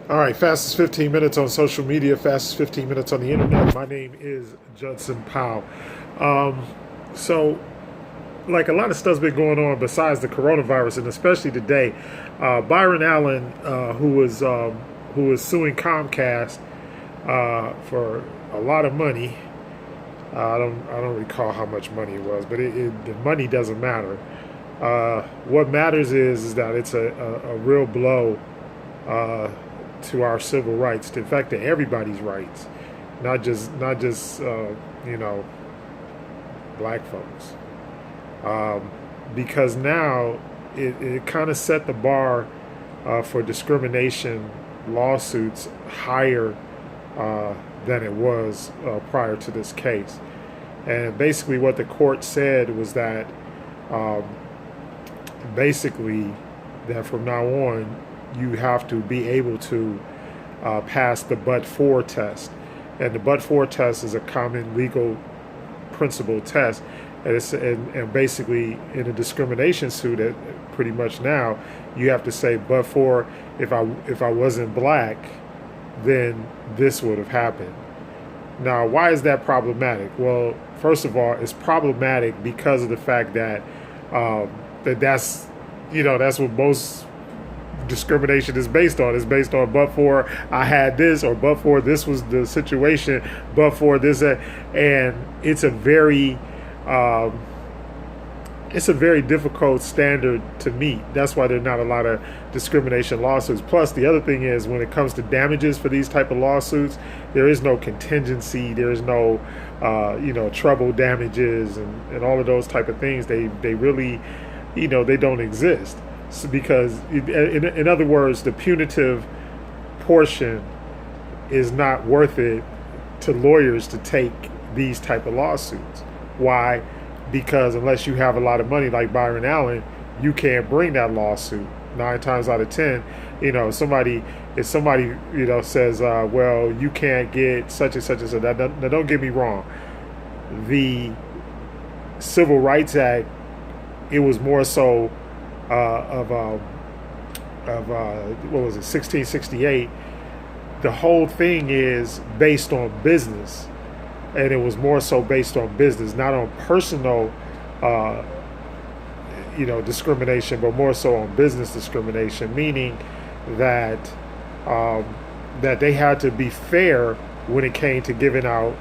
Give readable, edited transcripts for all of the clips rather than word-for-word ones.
All right, fastest 15 minutes on social media, fastest 15 minutes on the internet. My name is Judson Powell. Um, so, like a lot of stuff's been going on besides the coronavirus, and especially today. Byron Allen, who was suing Comcast for a lot of money. I don't recall how much money it was, but the money doesn't matter. What matters is that it's a real blow to our civil rights, in fact, to everybody's rights, not just black folks, because now it kind of set the bar for discrimination lawsuits higher than it was prior to this case. And basically, what the court said was that um, basically that from now on you have to be able to pass the but-for test. And the but-for test is a common legal principle test. And basically, in a discrimination suit, pretty much now, you have to say, but for if I wasn't black, then this would have happened. Now, why is that problematic? Well, first of all, it's problematic because of the fact that that's what most discrimination is based on. It's based on but for I had this, or but for this was the situation, but for this, and it's a very difficult standard to meet. That's why there are not a lot of discrimination lawsuits. Plus, the other thing is, when it comes to damages for these type of lawsuits, there is no contingency. There is no, treble damages and all of those type of things. They really, they don't exist. So because, in other words, the punitive portion is not worth it to lawyers to take these type of lawsuits. Why? Because unless you have a lot of money like Byron Allen, you can't bring that lawsuit. 9 times out of 10, if somebody says, well, you can't get such and such and such. Now, don't get me wrong. The Civil Rights Act, it was more so of what was it, 1668. The whole thing is based on business. And it was more so based on business, not on personal, discrimination, but more so on business discrimination, meaning that that they had to be fair when it came to giving out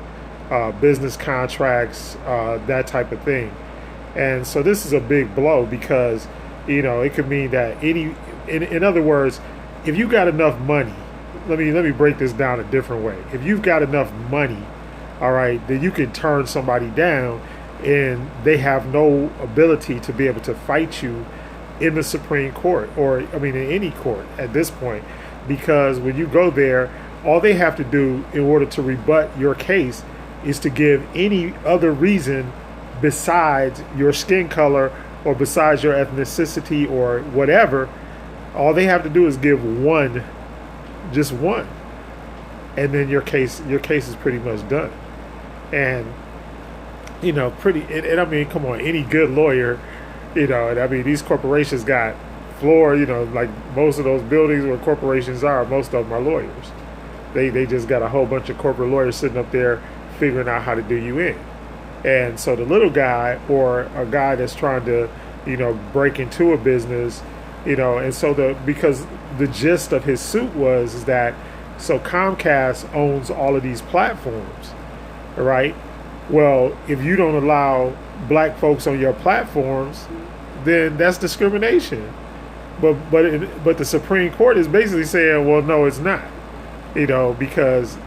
business contracts, that type of thing. And so this is a big blow because, it could mean that in other words, if you got enough money, let me break this down a different way. If you've got enough money, all right, then you can turn somebody down and they have no ability to be able to fight you in the Supreme Court, or in any court at this point, because when you go there, all they have to do in order to rebut your case is to give any other reason besides your skin color or besides your ethnicity or whatever. All they have to do is give one, just one, and then your case is pretty much done. And come on, any good lawyer, these corporations got floor, like most of those buildings where corporations are, most of them are lawyers. They just got a whole bunch of corporate lawyers sitting up there figuring out how to do you in. And so the little guy, or a guy that's trying to, break into a business, and so because the gist of his suit is that, so Comcast owns all of these platforms, right? Well, if you don't allow black folks on your platforms, then that's discrimination. But the Supreme Court is basically saying, well, no, it's not. Because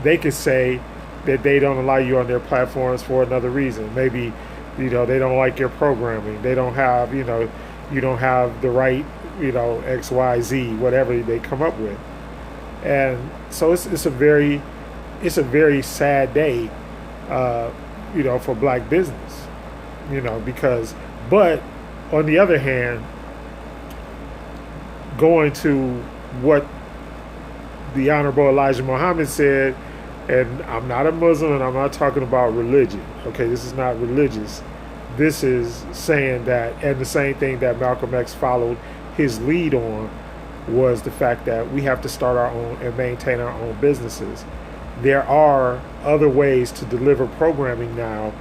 they could say that they don't allow you on their platforms for another reason. Maybe, they don't like your programming. They don't have, you don't have the right, X, Y, Z, whatever they come up with. And so it's a very sad day, for black business, but on the other hand, going to what the Honorable Elijah Muhammad said, and I'm not a Muslim and I'm not talking about religion. Okay, this is not religious. This is saying that, and the same thing that Malcolm X followed his lead on, was the fact that we have to start our own and maintain our own businesses. There are other ways to deliver programming now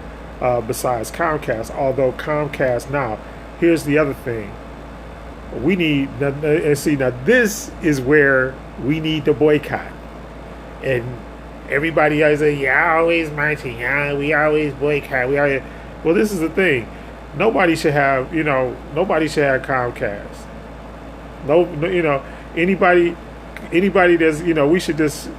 besides Comcast, although Comcast now, here's the other thing. We need, and see, now this is where we need to boycott. And everybody always say, yeah, always marching, yeah, we always boycott, we always. Well, this is the thing. Nobody should have Comcast. No, anybody that's, we should just,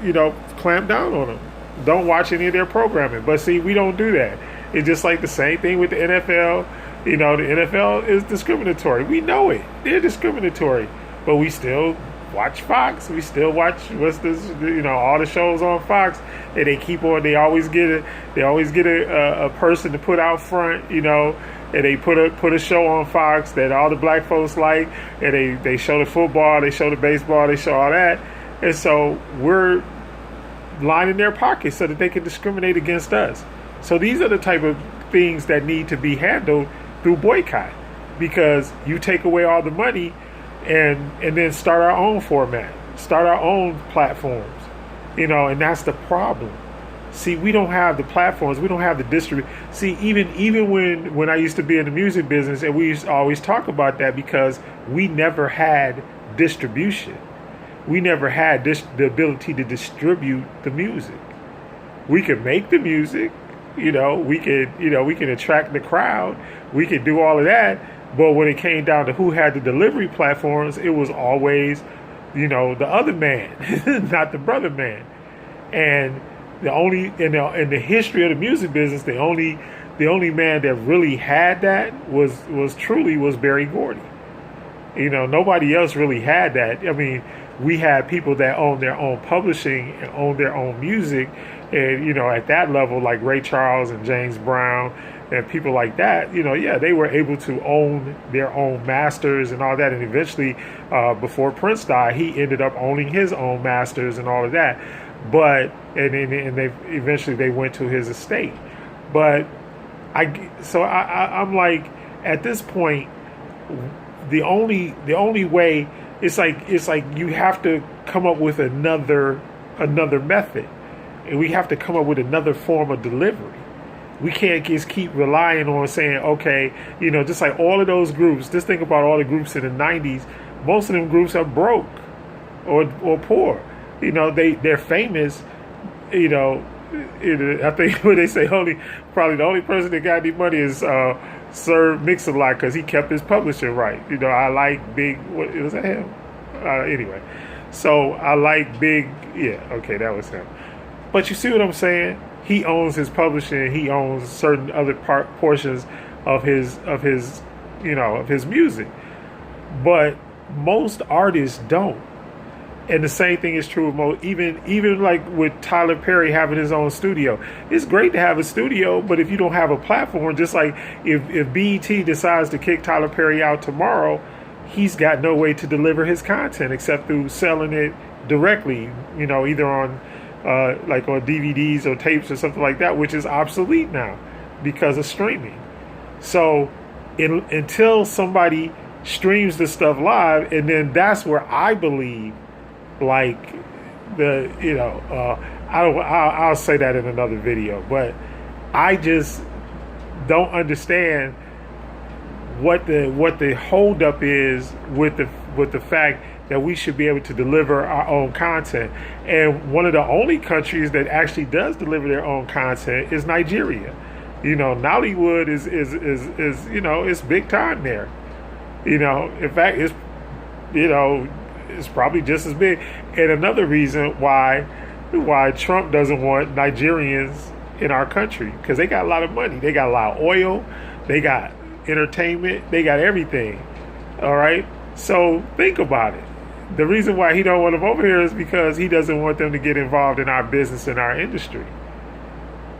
clamp down on them. Don't watch any of their programming. But see, we don't do that. It's just like the same thing with the NFL. The NFL is discriminatory. We know it. They're discriminatory. But we still watch Fox. We still watch all the shows on Fox. And they keep on. They always get a person to put out front. And they put a show on Fox that all the black folks like. And they show the football. They show the baseball. They show all that. And so we're lining their pockets so that they can discriminate against us. So these are the type of things that need to be handled through boycott, because you take away all the money and then start our own format, start our own platforms, and that's the problem. See, we don't have the platforms, we don't have the distribute. See, even when I used to be in the music business, and we used to always talk about that, because we never had distribution. We never had the ability to distribute the music. We could make the music, we can attract the crowd, we could do all of that, but when it came down to who had the delivery platforms, it was always, the other man, not the brother man. And the only in the history of the music business, the only man that really had that was Berry Gordy. Nobody else really had that. I mean, we had people that owned their own publishing and owned their own music, and at that level, like Ray Charles and James Brown and people like that, they were able to own their own masters and all that. And eventually, before Prince died, he ended up owning his own masters and all of that. But and they eventually went to his estate. But I'm like, at this point, the only way, it's like you have to come up with another method, and we have to come up with another form of delivery. We can't just keep relying on saying, okay, just like all of those groups. Just think about all the groups in the 90s. Most of them groups are broke or poor. They're famous. I think when they say probably the only person that got any money is Sir Mix-a-Lot, because he kept his publisher right. I like Big. What was that him? Anyway, so I like Big. Yeah, okay, that was him. But you see what I'm saying? He owns his publishing. He owns certain other portions of his music. But most artists don't. And the same thing is true with even like with Tyler Perry having his own studio. It's great to have a studio, but if you don't have a platform, just like if BET decides to kick Tyler Perry out tomorrow, he's got no way to deliver his content except through selling it directly, either on like on DVDs or tapes or something like that, which is obsolete now because of streaming. So until somebody streams the stuff live, and then that's where I believe, like I'll say that in another video, but I just don't understand what the holdup is with the fact that we should be able to deliver our own content. And one of the only countries that actually does deliver their own content is Nigeria. Nollywood is it's big time there. In fact, it's probably just as big. And another reason why Trump doesn't want Nigerians in our country, because they got a lot of money. They got a lot of oil. They got entertainment. They got everything. All right. So think about it. The reason why he don't want them over here is because he doesn't want them to get involved in our business and our industry,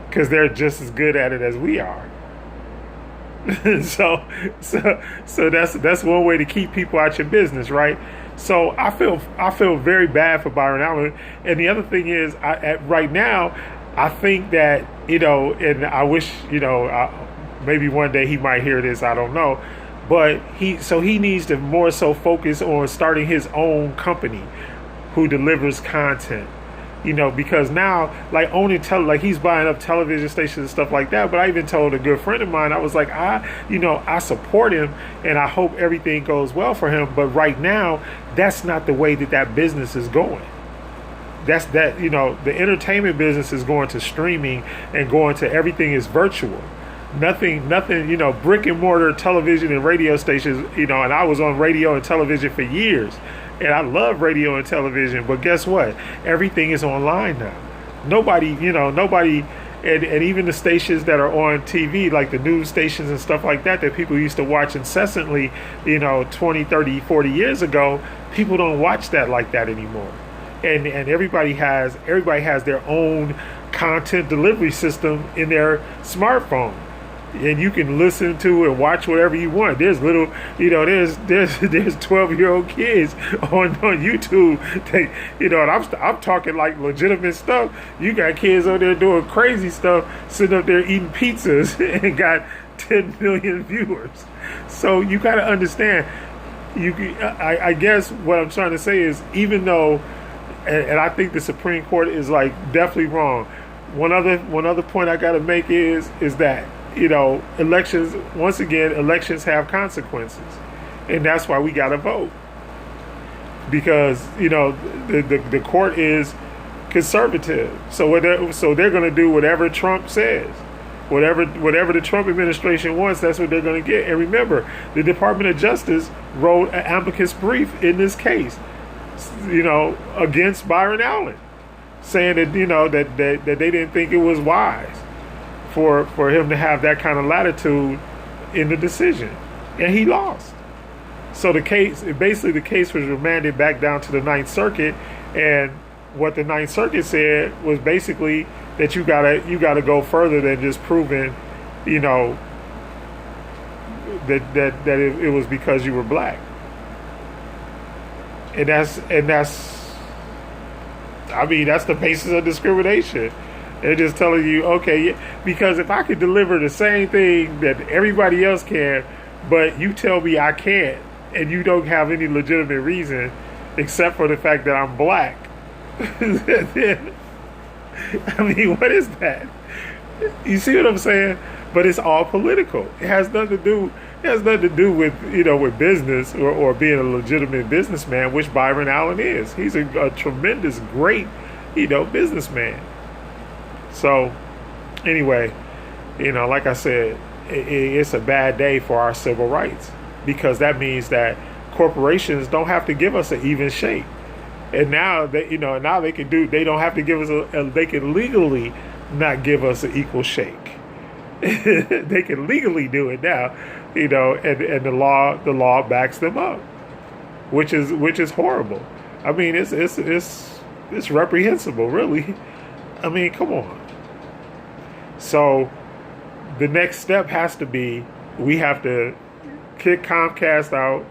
because they're just as good at it as we are. so that's one way to keep people out your business, right? So I feel very bad for Byron Allen. And the other thing is, right now, I think that and I wish maybe one day he might hear this. I don't know, But he needs to more so focus on starting his own company who delivers content. Because now, like owning like he's buying up television stations and stuff like that. But I even told a good friend of mine, I was like, I support him and I hope everything goes well for him. But right now, that's not the way that business is going. The entertainment business is going to streaming and going to everything is virtual. Nothing, brick and mortar television and radio stations, and I was on radio and television for years. And I love radio and television, but guess what? Everything is online now. Nobody, and even the stations that are on TV, like the news stations and stuff like that people used to watch incessantly, 20, 30, 40 years ago, people don't watch that like that anymore. And everybody has their own content delivery system in their smartphone. And you can listen to and watch whatever you want. There's little, there's 12-year-old kids on YouTube. And I'm talking like legitimate stuff. You got kids on there doing crazy stuff, sitting up there eating pizzas and got 10 million viewers. So you got to understand. I guess what I'm trying to say is, even though, and I think the Supreme Court is like definitely wrong. One other point I got to make is that. Elections have consequences, and that's why we got to vote, because the court is conservative, so they're going to do whatever Trump says, whatever the Trump administration wants. That's what they're going to get. And remember, the Department of Justice wrote an amicus brief in this case, against Byron Allen, saying that that they didn't think it was wise for him to have that kind of latitude in the decision, and he lost. So the case was remanded back down to the Ninth Circuit, and what the Ninth Circuit said was basically that you gotta go further than just proving, that it was because you were black, and that's the basis of discrimination. They're just telling you, okay, because if I could deliver the same thing that everybody else can, but you tell me I can't, and you don't have any legitimate reason except for the fact that I'm black, then, what is that? You see what I'm saying? But it's all political. It has nothing to do with with business or being a legitimate businessman, which Byron Allen is. He's a tremendous, great, businessman. So, anyway, like I said, it's a bad day for our civil rights, because that means that corporations don't have to give us an even shake, and now they don't have to give us they can legally not give us an equal shake. They can legally do it now, and the law backs them up, which is horrible. It's reprehensible, really. Come on. So the next step has to be, we have to kick Comcast out,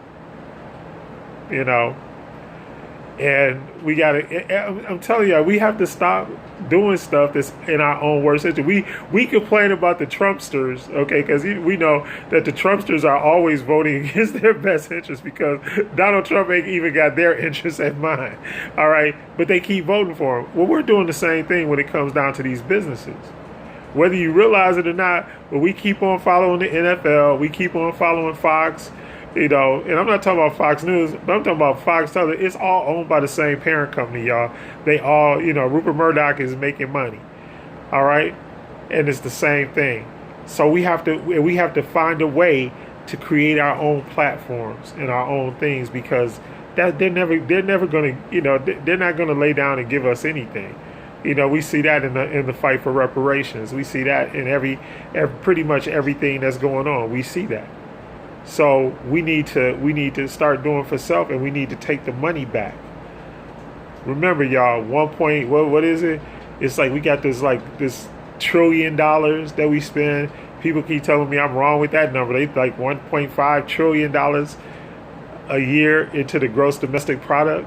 and we got to, I'm telling you, we have to stop doing stuff that's in our own worst interest. We complain about the Trumpsters, okay, because we know that the Trumpsters are always voting against their best interest, because Donald Trump ain't even got their interests at mind, all right? But they keep voting for him. Well, we're doing the same thing when it comes down to these businesses. Whether you realize it or not, but we keep on following the NFL, we keep on following Fox, and I'm not talking about Fox News, but I'm talking about Fox Television. It's all owned by the same parent company, y'all. They all, Rupert Murdoch is making money, all right? And it's the same thing. So we have to find a way to create our own platforms and our own things, because that they're never going to, they're not going to lay down and give us anything. We see that in the fight for reparations. We see that in pretty much everything that's going on. We see that. So we need to start doing for self, and we need to take the money back. Remember, y'all, what is it? It's like we got this $1 trillion that we spend. People keep telling me I'm wrong with that number. They like $1.5 trillion a year into the gross domestic product.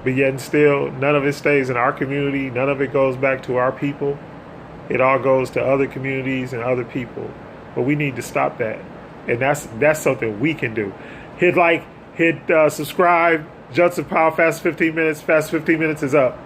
But yet and still, none of it stays in our community. None of it goes back to our people. It all goes to other communities and other people. But we need to stop that. And that's something we can do. Hit like, hit subscribe. Judson Powell, Fast 15 Minutes. Fast 15 Minutes is up.